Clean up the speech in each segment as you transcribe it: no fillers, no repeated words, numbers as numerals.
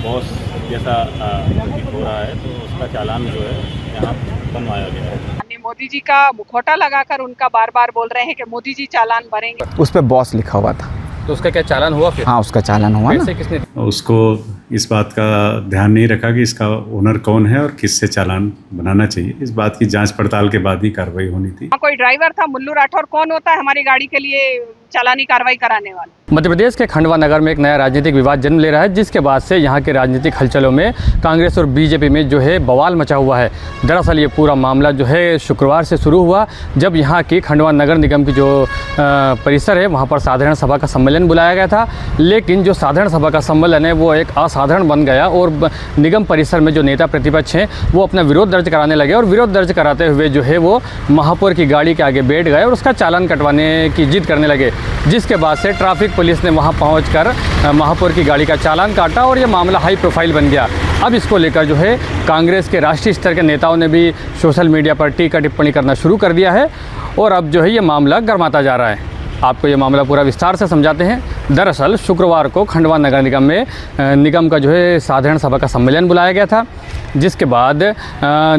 Boss जैसा प्रतीत हो रहा है, तो उसका चालान जो है यहाँ बनवाया गया है। माननीय मोदी जी का मुखौटा लगाकर उनका बार बार बोल रहे हैं कि मोदी जी चालान भरेंगे। उस पे बॉस लिखा हुआ था। तो उसका क्या चालान हुआ फिर? हाँ, उसका चालान हुआ फिर ना। से किसने? उसको इस बात का ध्यान नहीं रखा कि इसका ओनर कौन है और किससे चालान बनाना चाहिए। इस बात की जांच पड़ताल के बाद ही कार्रवाई होनी थी। कोई ड्राइवर था, मुल्लू राठौर कौन होता है हमारी गाड़ी के लिए चालानी कार्रवाई कराने वाला? मध्य प्रदेश के खंडवा नगर में एक नया राजनीतिक विवाद जन्म ले रहा है, जिसके बाद से यहाँ के राजनीतिक हलचलों में कांग्रेस और बीजेपी में जो है बवाल मचा हुआ है। दरअसल ये पूरा मामला जो है शुक्रवार से शुरू हुआ, जब यहाँ की खंडवा नगर निगम की जो परिसर है वहाँ पर साधारण सभा का सम्मेलन बुलाया गया था। लेकिन जो साधारण सभा का सम्मेलन है वो एक असाधारण बन गया और निगम परिसर में जो नेता प्रतिपक्ष हैं वो अपना विरोध दर्ज कराने लगे और विरोध दर्ज कराते हुए जो है वो महापौर की गाड़ी के आगे बैठ गए और उसका चालान कटवाने की जिद करने लगे, जिसके बाद से ट्रैफिक पुलिस ने वहां पहुंचकर महापौर की गाड़ी का चालान काटा और ये मामला हाई प्रोफाइल बन गया। अब इसको लेकर जो है कांग्रेस के राष्ट्रीय स्तर के नेताओं ने भी सोशल मीडिया पर टीका टिप्पणी करना शुरू कर दिया है और अब जो है ये मामला गर्माता जा रहा है। आपको ये मामला पूरा विस्तार से समझाते हैं। दरअसल शुक्रवार को खंडवा नगर निगम में निगम का जो है साधारण सभा का सम्मेलन बुलाया गया था, जिसके बाद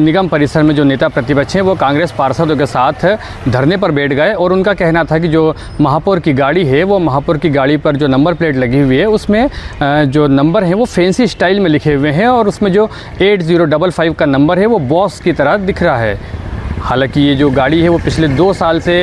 निगम परिसर में जो नेता प्रतिपक्ष हैं वो कांग्रेस पार्षदों के साथ धरने पर बैठ गए और उनका कहना था कि जो महापौर की गाड़ी है वो महापौर की गाड़ी पर जो नंबर प्लेट लगी हुई है उसमें जो नंबर हैं वो फैंसी स्टाइल में लिखे हुए हैं और उसमें जो 8055 का नंबर है वो बॉस की तरह दिख रहा है। हालांकि ये जो गाड़ी है वो पिछले 2 साल से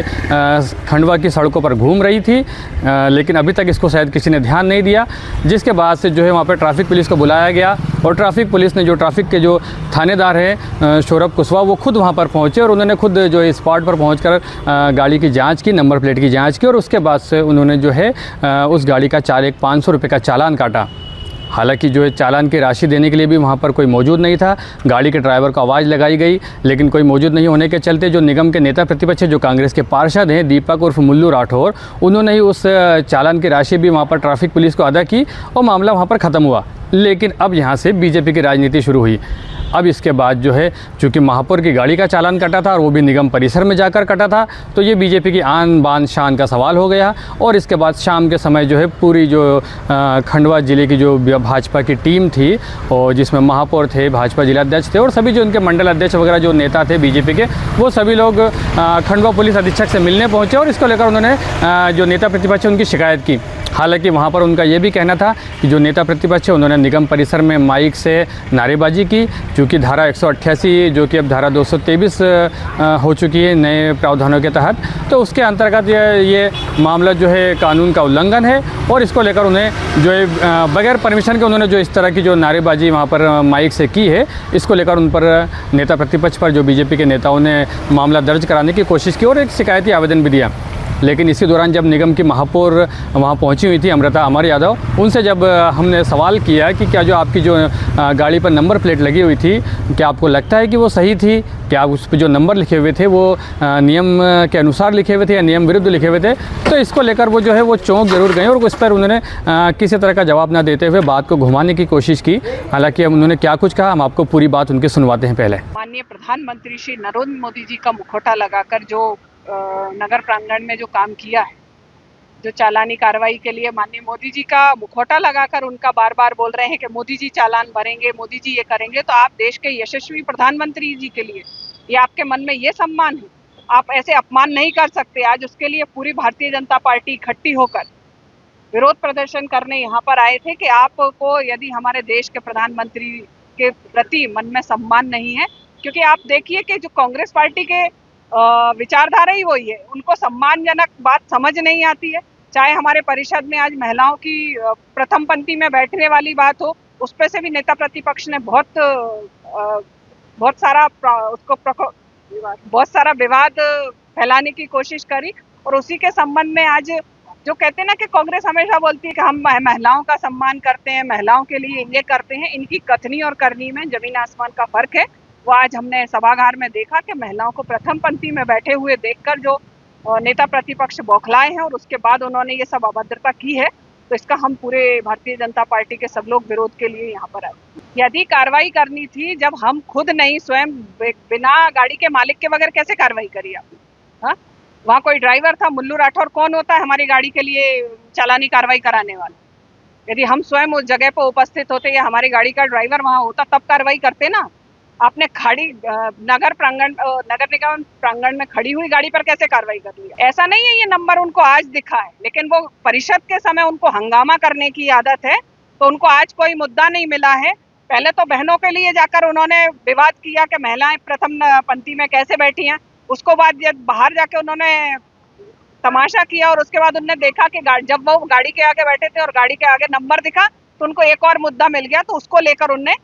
खंडवा की सड़कों पर घूम रही थी, लेकिन अभी तक इसको शायद किसी ने ध्यान नहीं दिया, जिसके बाद से जो है वहाँ पर ट्रैफिक पुलिस को बुलाया गया और ट्रैफिक पुलिस ने जो ट्रैफिक के जो थानेदार हैं सौरभ कुशवाहा वो खुद वहाँ पर पहुँचे और उन्होंने खुद जो है स्पॉट पर पहुँचकर गाड़ी की जाँच की, नंबर प्लेट की जाँच की और उसके बाद से उन्होंने जो है उस गाड़ी का 500 रुपये का चालान काटा। हालांकि जो है चालान की राशि देने के लिए भी वहाँ पर कोई मौजूद नहीं था। गाड़ी के ड्राइवर को आवाज़ लगाई गई, लेकिन कोई मौजूद नहीं होने के चलते जो निगम के नेता प्रतिपक्ष जो कांग्रेस के पार्षद हैं दीपक उर्फ मुल्लू राठौर, उन्होंने ही उस चालान की राशि भी वहाँ पर ट्रैफिक पुलिस को अदा की और मामला वहाँ पर ख़त्म हुआ। लेकिन अब यहाँ से बीजेपी की राजनीति शुरू हुई। अब इसके बाद जो है चूँकि महापौर की गाड़ी का चालान कटा था और वो भी निगम परिसर में जाकर कटा था, तो ये बीजेपी की आन बान शान का सवाल हो गया। और इसके बाद शाम के समय जो है पूरी जो खंडवा ज़िले की जो भाजपा की टीम थी और जिसमें महापौर थे, भाजपा जिलाध्यक्ष थे और सभी जो उनके मंडल अध्यक्ष वगैरह जो नेता थे बीजेपी के, वो सभी लोग खंडवा पुलिस अधीक्षक से मिलने पहुँचे और इसको लेकर उन्होंने जो नेता प्रतिपक्ष उनकी शिकायत की। हालांकि वहाँ पर उनका ये भी कहना था कि जो नेता प्रतिपक्ष है उन्होंने निगम परिसर में माइक से नारेबाजी की, क्योंकि धारा 188 जो कि अब धारा 223 हो चुकी है नए प्रावधानों के तहत, तो उसके अंतर्गत ये मामला जो है कानून का उल्लंघन है और इसको लेकर उन्हें जो है बगैर परमिशन के उन्होंने जो इस तरह की जो नारेबाजी वहाँ पर माइक से की है, इसको लेकर उन पर नेता प्रतिपक्ष पर जो बीजेपी के नेताओं ने मामला दर्ज कराने की कोशिश की और एक शिकायती आवेदन भी दिया। लेकिन इसी दौरान जब निगम की महापौर वहाँ पहुँची हुई थी अमृता अमर यादव, उनसे जब हमने सवाल किया कि क्या जो आपकी जो गाड़ी पर नंबर प्लेट लगी हुई थी, क्या आपको लगता है कि वो सही थी, क्या उस पर जो नंबर लिखे हुए थे वो नियम के अनुसार लिखे हुए थे या नियम विरुद्ध लिखे हुए थे, तो इसको लेकर वो जो है वो चौंक जरूर गए और उस पर उन्होंने किसी तरह का जवाब ना देते हुए बात को घुमाने की कोशिश की। हालांकि अब उन्होंने क्या कुछ कहा हम आपको पूरी बात उनकी सुनवाते हैं। पहले माननीय प्रधानमंत्री श्री नरेंद्र मोदी जी का मुखौटा लगाकर जो नगर प्रांगण में जो काम किया है, जो चालानी कार्रवाई के लिए माननीय मोदी जी का मुखौटा लगाकर उनका बार बार बोल रहे हैं कि मोदी जी चालान भरेंगे, मोदी जी ये करेंगे, तो आप देश के यशस्वी प्रधानमंत्री जी के लिए ये आपके मन में ये सम्मान है, आप ऐसे अपमान नहीं कर सकते। आज उसके लिए पूरी भारतीय जनता पार्टी इकट्ठी होकर विरोध प्रदर्शन करने यहाँ पर आए थे कि आपको यदि हमारे देश के प्रधानमंत्री के प्रति मन में सम्मान नहीं है, क्योंकि आप देखिए कि जो कांग्रेस पार्टी के विचारधारा ही वही है, उनको सम्मानजनक बात समझ नहीं आती है। चाहे हमारे परिषद में आज महिलाओं की प्रथम पंक्ति में बैठने वाली बात हो, उस पर से भी नेता प्रतिपक्ष ने बहुत सारा विवाद फैलाने की कोशिश करी और उसी के संबंध में आज जो कहते हैं ना कि कांग्रेस हमेशा बोलती है कि हम महिलाओं का सम्मान करते हैं, महिलाओं के लिए ये करते हैं, इनकी कथनी और करनी में जमीन आसमान का फर्क है। वो आज हमने सभागार में देखा कि महिलाओं को प्रथम पंक्ति में बैठे हुए देखकर जो नेता प्रतिपक्ष बौखलाए हैं और उसके बाद उन्होंने ये सब अभद्रता की है, तो इसका हम पूरे भारतीय जनता पार्टी के सब लोग विरोध के लिए यहाँ पर आए। यदि कार्रवाई करनी थी, जब हम खुद नहीं स्वयं बिना गाड़ी के मालिक के बगैर कैसे कार्रवाई करी आपने? हाँ, वहाँ कोई ड्राइवर था, मुल्लू राठौर कौन होता है हमारी गाड़ी के लिए चालानी कार्रवाई कराने वाला? यदि हम स्वयं उस जगह पर उपस्थित होते या हमारी गाड़ी का ड्राइवर वहां होता तब कार्रवाई करते ना। आपने नगर निगम प्रांगण में खड़ी हुई गाड़ी पर कैसे कार्रवाई कर ली? ऐसा नहीं है ये नंबर उनको आज दिखा है, लेकिन वो परिषद के समय उनको हंगामा करने की आदत है, तो उनको आज कोई मुद्दा नहीं मिला है। पहले तो बहनों के लिए जाकर उन्होंने विवाद किया कि महिलाएं प्रथम पंक्ति में कैसे बैठी हैं, उसको बाद बाहर जाके उन्होंने तमाशा किया और उसके बाद उन्होंने देखा कि जब वो गाड़ी के आगे बैठे थे और गाड़ी के आगे नंबर दिखा तो उनको एक और मुद्दा मिल गया, तो उसको लेकर उनने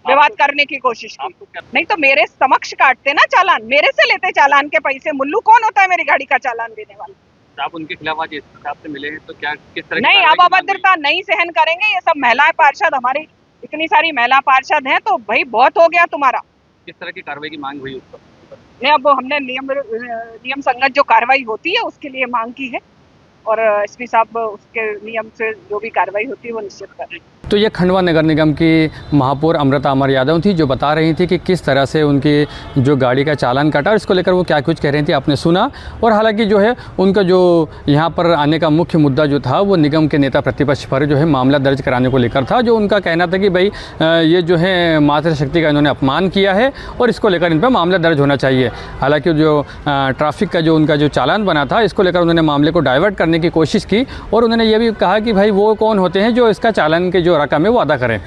विवाद करने की कोशिश की। नहीं तो मेरे समक्ष काटते ना चालान, मेरे से लेते चालान के पैसे। मुल्लू कौन होता है मेरी गाड़ी का चालान देने वाला? आप उनके खिलाफ आज इस हिसाब से मिले हैं तो क्या किस तरह नहीं, अब अभद्रता नहीं सहन करेंगे। ये सब महिलाएं पार्षद, हमारी इतनी सारी महिला पार्षद हैं, तो भाई बहुत हो गया तुम्हारा। किस तरह की कार्रवाई की मांग हुई उस पर? नहीं, अब हमने नियम संगत जो कार्रवाई होती है उसके लिए मांग की है और एसपी साहब उसके नियम से जो भी कार्रवाई होती है वो निश्चित कर रहे हैं। तो ये खंडवा नगर निगम की महापौर अमृता अमर यादव थी, जो बता रही थी कि किस तरह से उनकी जो गाड़ी का चालान काटा और इसको लेकर वो क्या कुछ कह रही थी, आपने सुना। और हालांकि जो है उनका जो यहाँ पर आने का मुख्य मुद्दा जो था वो निगम के नेता प्रतिपक्ष पर जो है मामला दर्ज कराने को लेकर था, जो उनका कहना था कि भाई ये जो है मातृशक्ति का इन्होंने अपमान किया है और इसको लेकर इन पर मामला दर्ज होना चाहिए। हालाँकि जो ट्रैफिक का जो उनका जो चालान बना था, इसको लेकर उन्होंने मामले को डाइवर्ट करने की कोशिश की और उन्होंने ये भी कहा कि भाई वो कौन होते हैं जो इसका चालान के जो रकम है वो अदा करें।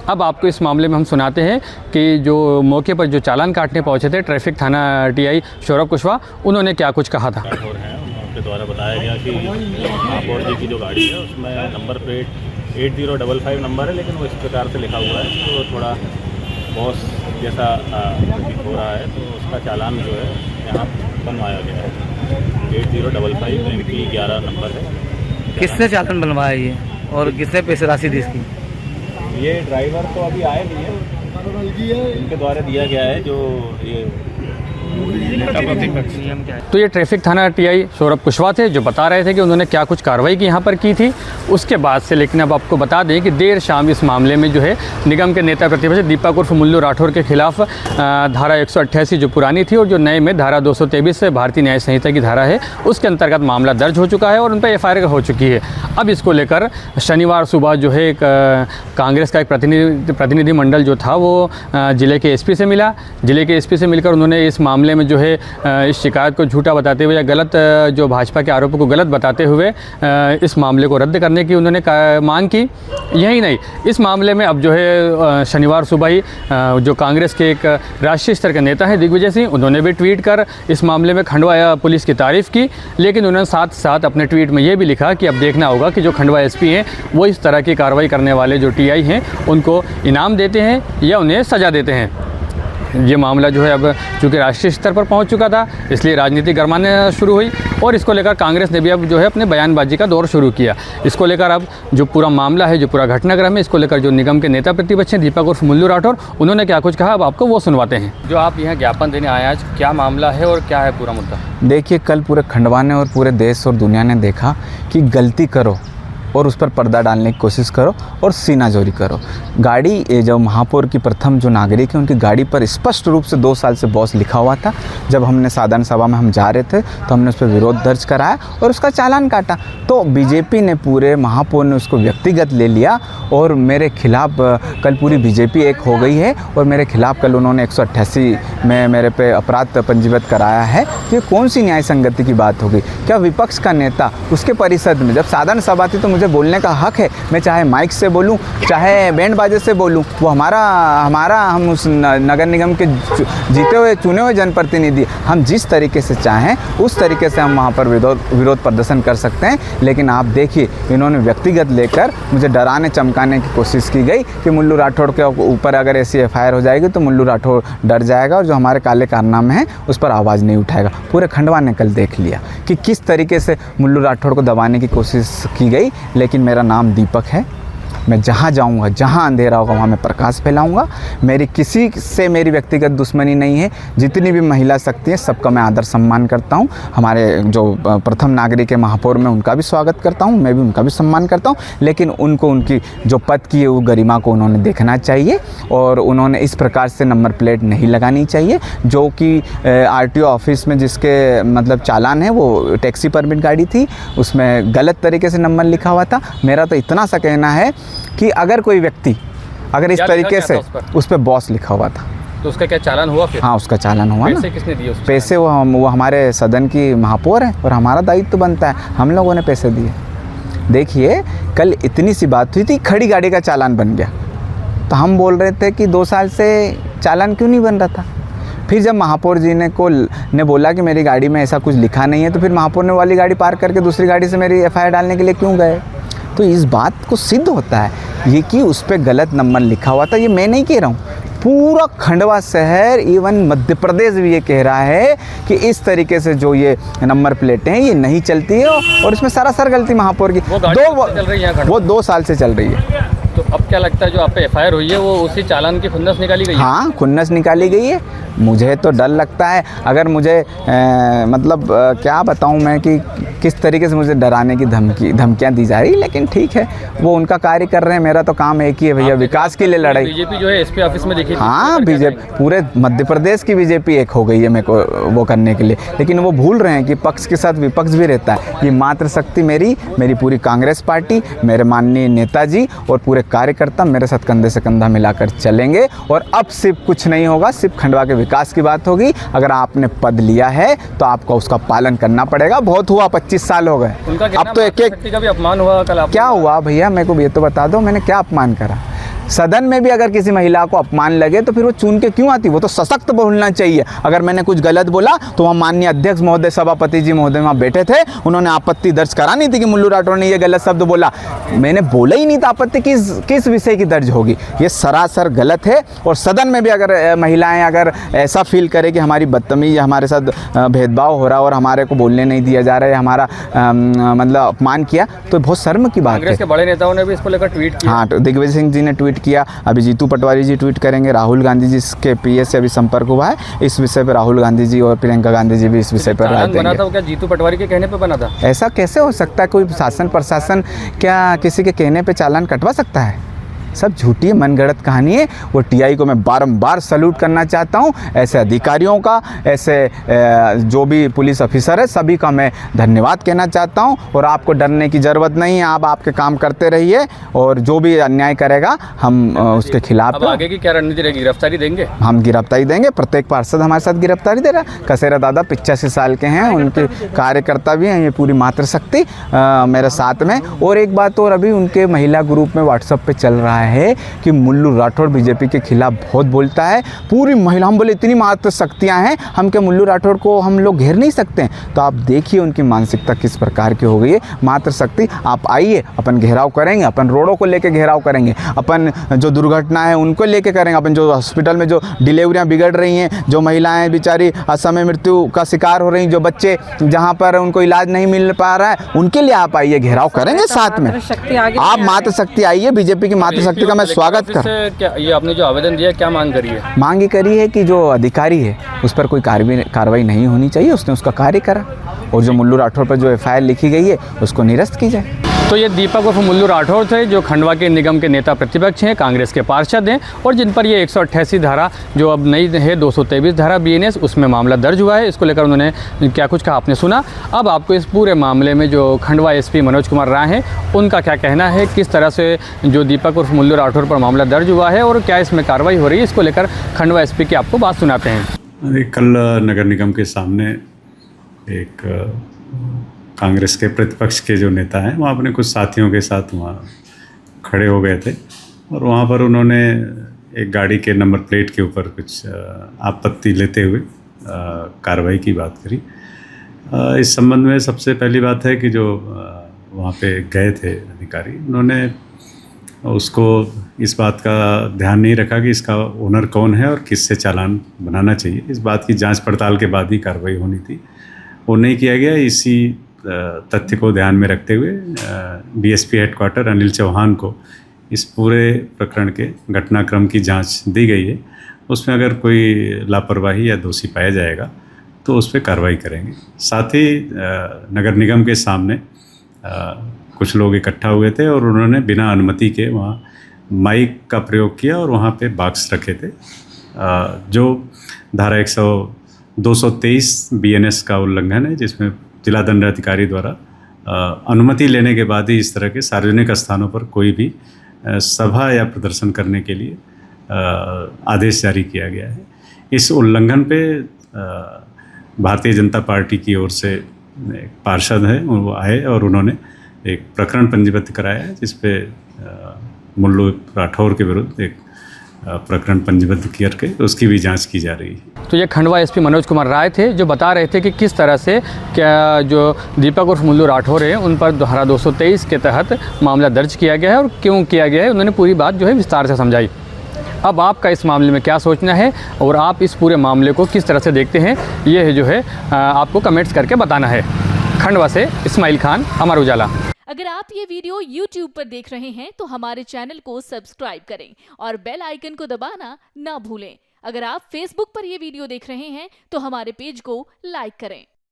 अब आपको इस मामले में हम सुनाते हैं कि जो मौके पर जो चालान काटने पहुंचे थे ट्रैफिक थाना टीआई सौरभ कुशवाहा, उन्होंने क्या कुछ कहा था। राठौर हैं, उनके द्वारा बताया गया कि महापौर जी की जो गाड़ी है उसमें नंबर प्लेट 8055 नंबर है, लेकिन वो इस प्रकार से लिखा हुआ है तो थोड़ा बॉस जैसा प्रतीत हो रहा है, तो उसका चालान जो है यहाँ बनवाया गया है। 8055 MP11 नंबर है। किसने चालान बनवाया ये और किसने पैसे राशि दी इसकी? ये ड्राइवर तो अभी आए नहीं है, इनके द्वारा दिया गया है जो ये तो ये ट्रैफिक थाना टीआई सौरभ कुशवाहा थे, जो बता रहे थे कि उन्होंने क्या कुछ कार्रवाई की यहाँ पर की थी उसके बाद से। लेकिन अब आपको बता दें कि देर शाम इस मामले में जो है निगम के नेता प्रतिपक्ष दीपक उर्फ मुल्लू राठौर के खिलाफ धारा 188 जो पुरानी थी और जो नए में धारा 223 से भारतीय न्याय संहिता की धारा है उसके अंतर्गत मामला दर्ज हो चुका है और उन पर FIR हो चुकी है। अब इसको लेकर शनिवार सुबह जो है कांग्रेस का एक प्रतिनिधिमंडल जो था वो ज़िले के SP से मिला। ज़िले के SP से मिलकर उन्होंने इस मामले में जो है इस शिकायत को झूठा बताते हुए या गलत जो भाजपा के आरोपों को गलत बताते हुए इस मामले को रद्द करने की उन्होंने मांग की। यही नहीं, इस मामले में अब जो है शनिवार सुबह ही जो कांग्रेस के एक राष्ट्रीय स्तर के नेता हैं दिग्विजय सिंह, उन्होंने भी ट्वीट कर इस मामले में खंडवा पुलिस की तारीफ़ की। लेकिन उन्होंने साथ साथ अपने ट्वीट में ये भी लिखा कि अब देखना होगा कि जो खंडवा SP हैं वो इस तरह की कार्रवाई करने वाले जो TI हैं उनको इनाम देते हैं या उन्हें सज़ा देते हैं। ये मामला जो है अब चूँकि राष्ट्रीय स्तर पर पहुंच चुका था, इसलिए राजनीति गरमाने शुरू हुई और इसको लेकर कांग्रेस ने भी अब जो है अपने बयानबाजी का दौर शुरू किया। इसको लेकर अब जो पूरा मामला है, जो पूरा घटनाक्रम है, इसको लेकर जो निगम के नेता प्रतिपक्ष हैं दीपक उर्फ मुल्लू राठौर, उन्होंने क्या कुछ कहा अब आपको वो सुनवाते हैं। जो आप यहाँ ज्ञापन देने आए आज, क्या मामला है और क्या है पूरा मुद्दा? देखिए, कल पूरे खंडवा ने और पूरे देश और दुनिया ने देखा कि गलती करो और उस पर पर्दा डालने की कोशिश करो और सीनाजोरी करो। गाड़ी जो महापौर की प्रथम जो नागरिक है उनकी गाड़ी पर स्पष्ट रूप से 2 साल से बॉस लिखा हुआ था। जब हमने साधारण सभा में हम जा रहे थे तो हमने उस पर विरोध दर्ज कराया और उसका चालान काटा। तो बीजेपी ने, पूरे महापौर ने उसको व्यक्तिगत ले लिया और मेरे खिलाफ कल पूरी बीजेपी एक हो गई है और मेरे खिलाफ कल उन्होंने 188 में मेरे पे अपराध पंजीबद्ध कराया है। ये कौन सी न्याय संगति की बात होगी? क्या विपक्ष का नेता उसके परिषद में, जब साधारण सभा थी तो मुझे बोलने का हक है, मैं चाहे माइक से बोलूं चाहे बैंड बाजे से बोलूं, वो हमारा हम उस नगर निगम के जीते हुए चुने हुए जनप्रतिनिधि, हम जिस तरीके से चाहें उस तरीके से हम वहाँ पर विरोध प्रदर्शन कर सकते हैं। लेकिन आप देखिए, इन्होंने व्यक्तिगत लेकर मुझे डराने चमकाने की कोशिश की गई कि मुल्लू राठौड़ के ऊपर अगर ऐसी FIR हो जाएगी तो मुल्लू राठौड़ डर जाएगा और जो हमारे काले कारनामे हैं उस पर आवाज़ नहीं उठाएगा। पूरे खंडवा ने कल देख लिया कि किस तरीके से मुल्लू राठौड़ को दबाने की कोशिश की गई। लेकिन मेरा नाम दीपक है मैं जहाँ जाऊँगा, जहाँ अंधेरा होगा वहाँ मैं प्रकाश फैलाऊँगा। मेरी किसी से मेरी व्यक्तिगत दुश्मनी नहीं है। जितनी भी महिला शक्ति है सबका मैं आदर सम्मान करता हूँ। हमारे जो प्रथम नागरिक है महापौर, मैं उनका भी स्वागत करता हूँ, मैं भी उनका भी सम्मान करता हूँ। लेकिन उनको उनकी जो पद की है वो गरिमा को उन्होंने देखना चाहिए और उन्होंने इस प्रकार से नंबर प्लेट नहीं लगानी चाहिए जो कि RTO ऑफिस में जिसके मतलब चालान है वो टैक्सी परमिट गाड़ी थी, उसमें गलत तरीके से नंबर लिखा हुआ था। मेरा तो इतना सा कहना है कि अगर कोई व्यक्ति अगर इस तरीके से उस पर बॉस लिखा हुआ था तो उसका क्या चालान हुआ फिर? हाँ, उसका चालान हुआ ना। पैसे किसने दिए उसको? पैसे वो हमारे सदन की महापौर है और हमारा दायित्व तो बनता है, हम लोगों ने पैसे दिए। देखिए, कल इतनी सी बात हुई थी, खड़ी गाड़ी का चालान बन गया, तो हम बोल रहे थे कि 2 साल से चालान क्यों नहीं बन रहा था। फिर जब महापौर जी ने बोला कि मेरी गाड़ी में ऐसा कुछ लिखा नहीं है, तो फिर महापौर ने वाली गाड़ी पार्क करके दूसरी गाड़ी से मेरी FIR डालने के लिए क्यों गए। तो इस बात को सिद्ध होता है ये कि उस पर गलत नंबर लिखा हुआ था। ये मैं नहीं कह रहा हूँ, पूरा खंडवा शहर, इवन मध्य प्रदेश भी ये कह रहा है कि इस तरीके से जो ये नंबर प्लेटें हैं ये नहीं चलती है और इसमें सरासर गलती महापौर की। वो 2 साल से चल रही है। तो अब क्या लगता है जो आप पे FIR हुई है वो उसी चालान की खुन्नस निकाली गई है? हाँ, खुन्नस निकाली गई है। मुझे तो डर लगता है, अगर मुझे क्या बताऊं मैं कि किस तरीके से मुझे डराने की धमकियां दी जा रही, लेकिन ठीक है, वो उनका कार्य कर रहे हैं। मेरा तो काम एक ही है भैया, विकास के लिए लड़ाई। बीजेपी जो है SP ऑफिस में देखी। हाँ, बीजेपी पूरे मध्य प्रदेश की बीजेपी एक हो गई है मेरे को वो करने के लिए, लेकिन वो भूल रहे हैं कि पक्ष के साथ विपक्ष भी रहता है। ये मातृशक्ति मेरी पूरी कांग्रेस पार्टी, मेरे माननीय नेताजी और पूरे कार्यकर्ता मेरे साथ कंधे से कंधा मिलाकर चलेंगे और अब सिर्फ कुछ नहीं होगा, सिर्फ खंडवा के विकास की बात होगी। अगर आपने पद लिया है तो आपको उसका पालन करना पड़ेगा। बहुत हुआ, 25 साल हो गए, अब तो एक का भी अपमान हुआ कल। क्या हुआ भैया, मेरे को ये तो बता दो, मैंने क्या अपमान करा? सदन में भी अगर किसी महिला को अपमान लगे तो फिर वो चुन के क्यों आती? वो तो सशक्त बोलना चाहिए। अगर मैंने कुछ गलत बोला तो वहाँ माननीय अध्यक्ष महोदय, सभापति जी महोदय वहाँ बैठे थे, उन्होंने आपत्ति दर्ज करानी थी कि मुल्लू राठौड़ ने ये गलत शब्द बोला। मैंने बोला ही नहीं था, आपत्ति किस विषय की दर्ज होगी? ये सरासर गलत है। और सदन में भी अगर महिलाएं अगर ऐसा फील करे कि हमारी बदतमीजी, हमारे साथ भेदभाव हो रहा और हमारे को बोलने नहीं दिया जा रहा है, हमारा मतलब अपमान किया, तो बहुत शर्म की बात है। कांग्रेस के बड़े नेताओं ने भी इसको लेकर ट्वीट किया। हाँ, दिग्विजय सिंह जी ने ट्वीट किया, अभी जीतू पटवारी जी ट्वीट करेंगे, राहुल गांधी जी के PS से अभी संपर्क हुआ है इस विषय पर। राहुल गांधी जी और प्रियंका गांधी जी भी इस विषय पर राय देंगे। बना था वो क्या जीतू पटवारी के कहने पे बना था? ऐसा कैसे हो सकता है? कोई शासन प्रशासन क्या किसी के कहने पे चालान कटवा सकता है? सब झूठी मनगढ़ंत कहानी है। वो TI को मैं बारंबार सल्यूट करना चाहता हूँ, ऐसे अधिकारियों का, ऐसे जो भी पुलिस ऑफिसर है सभी का मैं धन्यवाद कहना चाहता हूँ। और आपको डरने की ज़रूरत नहीं है, आप आपके काम करते रहिए और जो भी अन्याय करेगा हम उसके खिलाफ। आगे की क्या रणनीति रहेगी? गिरफ्तारी देंगे? हम गिरफ्तारी देंगे। प्रत्येक पार्षद हमारे साथ गिरफ्तारी दे रहा है। कसेरा दादा 85 साल के हैं, उनके कार्यकर्ता भी हैं, ये पूरी मातृशक्ति मेरे साथ में। और एक बात और, अभी उनके महिला ग्रुप में WhatsApp पे चल रहा है कि मुल्लू राठौड़ बीजेपी के खिलाफ बहुत बोलता है। पूरी महिला, हम बोले इतनी मात्र शक्तियां हैं, हम क्या मुल्लू राठौड़ को हम लोग घेर नहीं सकते? तो आप देखिए उनकी मानसिकता किस प्रकार की हो गई है। मात्र शक्ति, आप आइए, अपन घेराव करेंगे, अपन रोडों को लेके घेराव करेंगे, अपन जो दुर्घटना है उनको लेके करेंगे, अपन जो हॉस्पिटल में जो डिलीवरियां बिगड़ रही हैं, जो महिलाएं बेचारी असमय मृत्यु का शिकार हो रही हैं, जो बच्चे जहाँ पर उनको इलाज नहीं मिल पा रहा है, उनके लिए आप आइए, घेराव करेंगे साथ में। आप मात्र शक्ति आइए, बीजेपी की मात्र शक्ति का मैं स्वागत कर। क्या ये आपने जो आवेदन दिया क्या मांग करी है? मांग ये करी है कि जो अधिकारी है उस पर कोई कार्रवाई नहीं होनी चाहिए, उसने उसका कार्य करा, और जो मुल्लू राठौड़ पर जो FIR लिखी गई है उसको निरस्त की जाए। तो ये दीपक उर्फ मुल्लू राठौड़ थे, जो खंडवा के निगम के नेता प्रतिपक्ष हैं, कांग्रेस के पार्षद हैं, और जिन पर ये 188 धारा जो अब नई है 223 धारा BNS, उसमें मामला दर्ज हुआ है। इसको लेकर उन्होंने क्या कुछ कहा आपने सुना। अब आपको इस पूरे मामले में जो खंडवा SP मनोज कुमार राय हैं उनका क्या कहना है, किस तरह से जो दीपक उर्फ मुल्लू राठौड़ पर मामला दर्ज हुआ है और क्या इसमें कार्रवाई हो रही है, इसको लेकर खंडवा SP की आपको बात सुनाते हैं। कल नगर निगम के सामने एक कांग्रेस के प्रतिपक्ष के जो नेता हैं वो अपने कुछ साथियों के साथ वहाँ खड़े हो गए थे और वहाँ पर उन्होंने एक गाड़ी के नंबर प्लेट के ऊपर कुछ आपत्ति लेते हुए कार्रवाई की बात करी। इस संबंध में सबसे पहली बात है कि जो वहाँ पे गए थे अधिकारी, उन्होंने उसको इस बात का ध्यान नहीं रखा कि इसका ओनर कौन है और किससे चालान बनाना चाहिए। इस बात की जांच पड़ताल के बाद ही कार्रवाई होनी थी, वो नहीं किया गया। इसी तथ्य को ध्यान में रखते हुए DSP हेडक्वार्टर अनिल चौहान को इस पूरे प्रकरण के घटनाक्रम की जांच दी गई है। उसमें अगर कोई लापरवाही या दोषी पाया जाएगा तो उस पर कार्रवाई करेंगे। साथ ही नगर निगम के सामने कुछ लोग इकट्ठा हुए थे और उन्होंने बिना अनुमति के वहाँ माइक का प्रयोग किया और वहाँ पे बॉक्स रखे थे, जो धारा 223 BNS का उल्लंघन है, जिसमें जिला दंडाधिकारी द्वारा अनुमति लेने के बाद ही इस तरह के सार्वजनिक स्थानों पर कोई भी सभा या प्रदर्शन करने के लिए आदेश जारी किया गया है। इस उल्लंघन पे भारतीय जनता पार्टी की ओर से एक पार्षद है, वो आए और उन्होंने एक प्रकरण पंजीबद्ध कराया है, जिस पे मुल्लू राठौर के विरुद्ध एक प्रकरण पंजीबद्ध करके उसकी भी जांच की जा रही है। तो ये खंडवा एसपी मनोज कुमार राय थे, जो बता रहे थे कि किस तरह से क्या जो दीपक उर्फ मुल्लू राठौर है उन पर धारा 223 के तहत मामला दर्ज किया गया है और क्यों किया गया है। उन्होंने पूरी बात जो है विस्तार से समझाई। अब आपका इस मामले में क्या सोचना है और आप इस पूरे मामले को किस तरह से देखते हैं, ये जो है आपको कमेंट्स करके बताना है। खंडवा से इस्माइल खान, अमर उजाला। अगर आप ये वीडियो YouTube पर देख रहे हैं तो हमारे चैनल को सब्सक्राइब करें और बेल आइकन को दबाना ना भूलें। अगर आप Facebook पर ये वीडियो देख रहे हैं तो हमारे पेज को लाइक करें।